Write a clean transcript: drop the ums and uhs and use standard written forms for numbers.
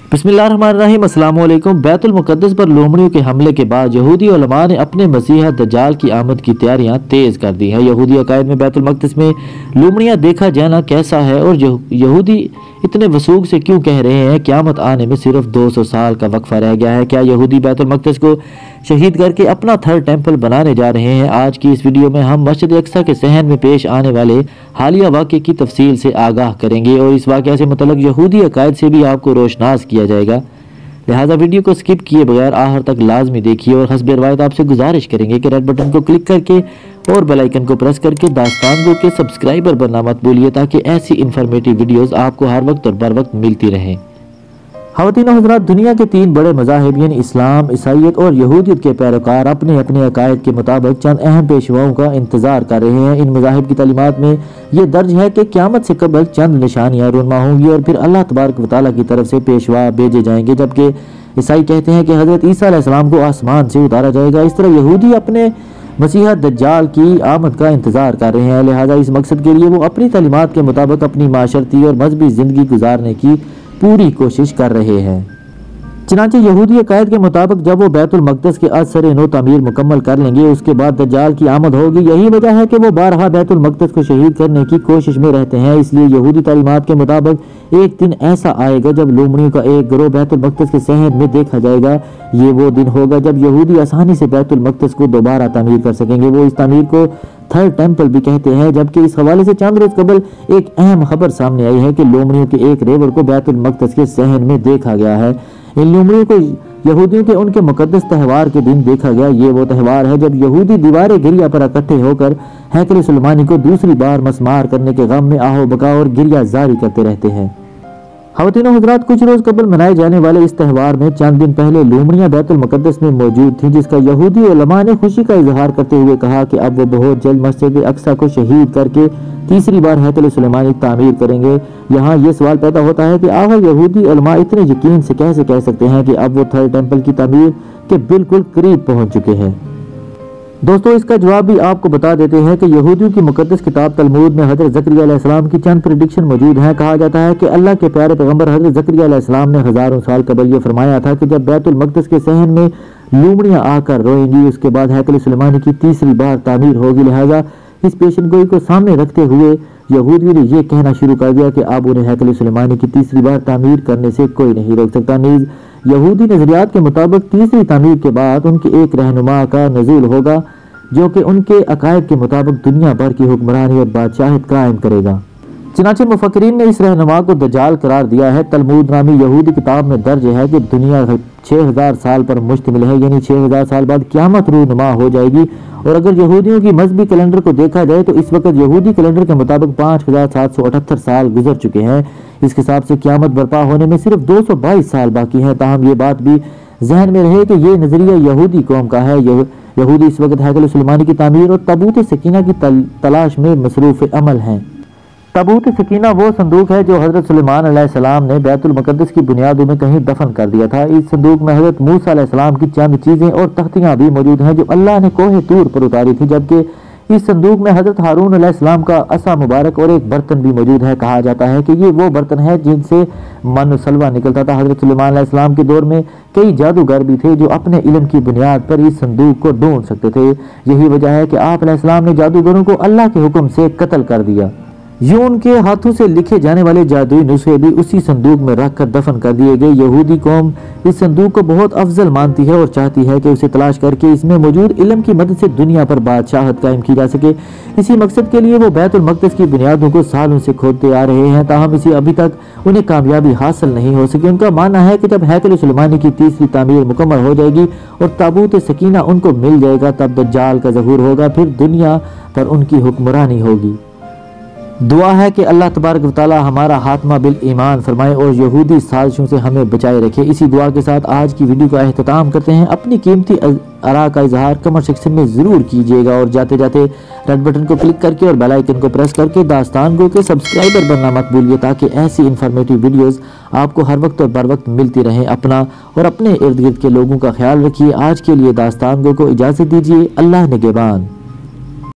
बिस्मिल्लाहिर्रहमानिर्रहीम। अस्सलाम वालेकुम। बैतुल मुक़द्दस पर लोमड़ियों के हमले के बाद यहूदी उलमा ने अपने मसीहा दज्जाल की आमद की तैयारियां तेज़ कर दी हैं। यहूदी अकायद में बैतुल मुक़द्दस में लोमड़ियां देखा जाना कैसा है और यहूदी इतने वसूख से क्यों कह रहे हैं क़यामत आने में सिर्फ 200 साल का वक्फा रह गया है। क्या यहूदी बैतुल मुक़द्दस को शहीद करके अपना थर्ड टेम्पल बनाने जा रहे हैं? आज की इस वीडियो में हम मस्जिद अक्सा के सहन में पेश आने वाले हालिया वाक़े की तफसील से आगाह करेंगे और इस वाक़े से मुतल्लिक़ यहूदी अकायद से भी आपको रोशनास किया जाएगा। लिहाजा वीडियो को स्किप किए बगैर आखिर तक लाजमी देखिए और हस्ब रवायत आपसे गुजारिश करेंगे कि रेड बटन को क्लिक करके और बेल आइकन को प्रेस करके दास्तान गो के सब्सक्राइबर बनना मत भूलिए ताकि ऐसी इन्फॉर्मेटिव वीडियोस आपको हर वक्त और बर वक्त मिलती रहें। ख़वातीन और हज़रात, दुनिया के 3 बड़े मज़ाहिब यानी इस्लाम, ईसाईयत और यहूदियत के पैरोकार अपने अपने अकायद के मुताबिक चंद अहम पेशवाओं का इंतज़ार कर रहे हैं। इन मज़ाहिब की तालीमात में ये दर्ज है कि क़यामत से कबल चंद निशानियाँ रूनमा होंगी और फिर अल्लाह तबारक व तआला की तरफ से पेशवा भेजे जाएंगे, जबकि ईसाई कहते हैं कि हज़रत ईसा अलैहिस्सलाम को आसमान से उतारा जाएगा। इस तरह यहूदी अपने मसीहा दज्जाल की आमद का इंतज़ार कर रहे हैं। लिहाजा इस मकसद के लिए वो अपनी तालीमात के मुताबिक अपनी माशरती और मजहबी ज़िंदगी गुजारने की पूरी कोशिश कर रहे हैं। चनांचे यहूदी अकायद के मुताबिक जब वो बैतुल मक़दस के असर नो तामीर मुकम्मल कर लेंगे उसके बाद दज्जाल की आमद होगी। यही वजह है कि वो बारहा बैतुल मक़दस को शहीद करने की कोशिश में रहते हैं। इसलिए यहूदी तालीमात के मुताबिक एक दिन ऐसा आएगा जब लोमड़ियों का एक गिरोह बैतुल मक़दस के सहन में देखा जाएगा। ये वो दिन होगा जब यहूदी आसानी से बैतुल मक़दस को दोबारा तामीर कर सकेंगे। वो इस तामीर को थर्ड टेम्पल भी कहते हैं, जबकि इस हवाले से चंद रोज कबल एक अहम खबर सामने आई है कि लोमड़ियों के एक रेवर को बैतुल मक़दस के सहन में देखा गया है। इन लोमड़ियों को यहूदियों के उनके मुकद्दस त्यौहार के दिन देखा गया। ये वो त्यौहार है जब यहूदी दीवार गिरिया पर इकट्ठे होकर हैकल सुलेमानी को दूसरी बार मस्मार करने के गम में आहो बका और गिरिया जारी करते रहते हैं। ख़वातीन और हज़रात, कुछ रोज कबल मनाए जाने वाले इस त्यौहार में चंद दिन पहले लोमड़ियां बैतुल मुक़द्दस में मौजूद थी, जिसका यहूदी उलमा ने खुशी का इजहार करते हुए कहा कि अब वो बहुत जल्द मस्जिद अक्सा को शहीद करके तीसरी बार हैकल सुलेमानी तामीर करेंगे। यहाँ ये सवाल पैदा होता है कि आखिर यहूदी उलमा इतने यकीन से कैसे कह सकते हैं कि अब वो थर्ड टेम्पल की तामीर के बिल्कुल करीब पहुँच चुके हैं। दोस्तों, इसका जवाब भी आपको बता देते हैं कि यहूदियों की मुकद्दस किताब तलमूद में हज़रत ज़करिया अलैहिस्सलाम की चंद प्रेडिक्शन मौजूद हैं। कहा जाता है कि अल्लाह के प्यारे पैगंबर हज़रत ज़करिया अलैहिस्सलाम ने हज़ारों साल कबल ये फरमाया था कि जब बैतुल मक़दस के सहन में लोमड़ियाँ आकर रोएंगी उसके बाद हैकल सुलेमानी की तीसरी बार तामीर होगी। लिहाजा इस पेशनगोई को सामने रखते हुए यहूदियों ने यह कहना शुरू कर दिया कि अब उन्हें हैकल सुलेमानी की तीसरी बार तामीर करने से कोई नहीं रोक सकता। नीज़ यहूदी नज़रियात के मुताबिक तीसरी तामीर के बाद उनके एक रहनुमा का नज़ूल होगा जो कि उनके अकायद के मुताबिक दुनिया भर की हुक्मरानी और बादशाहत कायम करेगा। चनाचे मुफक्किरीन ने इस रहनुमा को दज्जाल करार दिया है। तलमूद नामी यहूदी किताब में दर्ज है कि दुनिया 6000 साल पर मुश्तमिल है, यानी 6000 साल बाद क़यामत रूनुमा हो जाएगी। और अगर यहूदियों की मजहबी कैलेंडर को देखा जाए तो इस वक्त यहूदी कैलेंडर के मुताबिक 5778 साल गुजर चुके हैं। इस हिसाब से क़यामत बर्पा होने में सिर्फ 222 साल बाकी हैं। ताहम ये बात भी जहन में रहे कि ये नजरिया यहूदी कौम का है। यहूदी इस वक्त हैकल सुलेमानी की तामीर और ताबूत सकीना की तलाश में मसरूफ़ अमल हैं। ताबूत सकीना वो संदूक है जो हज़रत सुलेमान अलैहिस्सलाम ने बैतुल मुक़द्दस की बुनियादों में कहीं दफन कर दिया था। इस संदूक में हज़रत मूसा अलैहिस्सलाम की चंद चीज़ें और तख्तियाँ भी मौजूद हैं जो अल्लाह ने कोहे तूर पर उतारी थी, जबकि इस संदूक में हज़रत हारून अलैहिस्सलाम का असा मुबारक और एक बर्तन भी मौजूद है। कहा जाता है कि ये वो बर्तन है जिनसे मन सलवा निकलता था। हज़रत सुलेमान अलैहिस्सलाम के दौर में कई जादूगर भी थे जो अपने इल्म की बुनियाद पर इस संदूक को ढूंढ सकते थे। यही वजह है कि आप अलैहिस्सलाम ने जादूगरों को अल्लाह के हुक्म से कत्ल कर दिया। यूं उनके हाथों से लिखे जाने वाले जादुई नुस्खे भी उसी संदूक में रखकर दफन कर दिए गए। यहूदी कौम इस संदूक को बहुत अफजल मानती है और चाहती है कि उसे तलाश करके इसमें मौजूद इल्म की मदद से दुनिया पर बादशाहत कायम की जा सके। इसी मकसद के लिए वो बैतुल मक़दस की बुनियादों को सालों से खोदते आ रहे हैं, ताहम इसी अभी तक उन्हें कामयाबी हासिल नहीं हो सकी। उनका मानना है कि जब हैकल सुलेमानी की तीसरी तामीर मुकम्मल हो जाएगी और ताबूत सकीना उनको मिल जाएगा तब दज्जाल का ज़हूर होगा, फिर दुनिया पर उनकी हुक्मरानी होगी। दुआ है कि अल्लाह तबारक व तआला हमारा हातमा बिल ईमान फरमाए और यहूदी साजिशों से हमें बचाए रखे। इसी दुआ के साथ आज की वीडियो का अख्ताम करते हैं। अपनी कीमती आरा का इजहार कमेंट सेक्शन में ज़रूर कीजिएगा और जाते जाते रेड बटन को क्लिक करके और बेल आइकन को प्रेस करके दास्तान गो के सब्सक्राइबर बनना मत भूलिए ताकि ऐसी इन्फॉर्मेटिव वीडियोज़ आपको हर वक्त और बर वक्त मिलती रहें। अपना और अपने इर्द गिर्द के लोगों का ख्याल रखिए। आज के लिए दास्तान गो को इजाज़त दीजिए। अल्लाह निगहबान।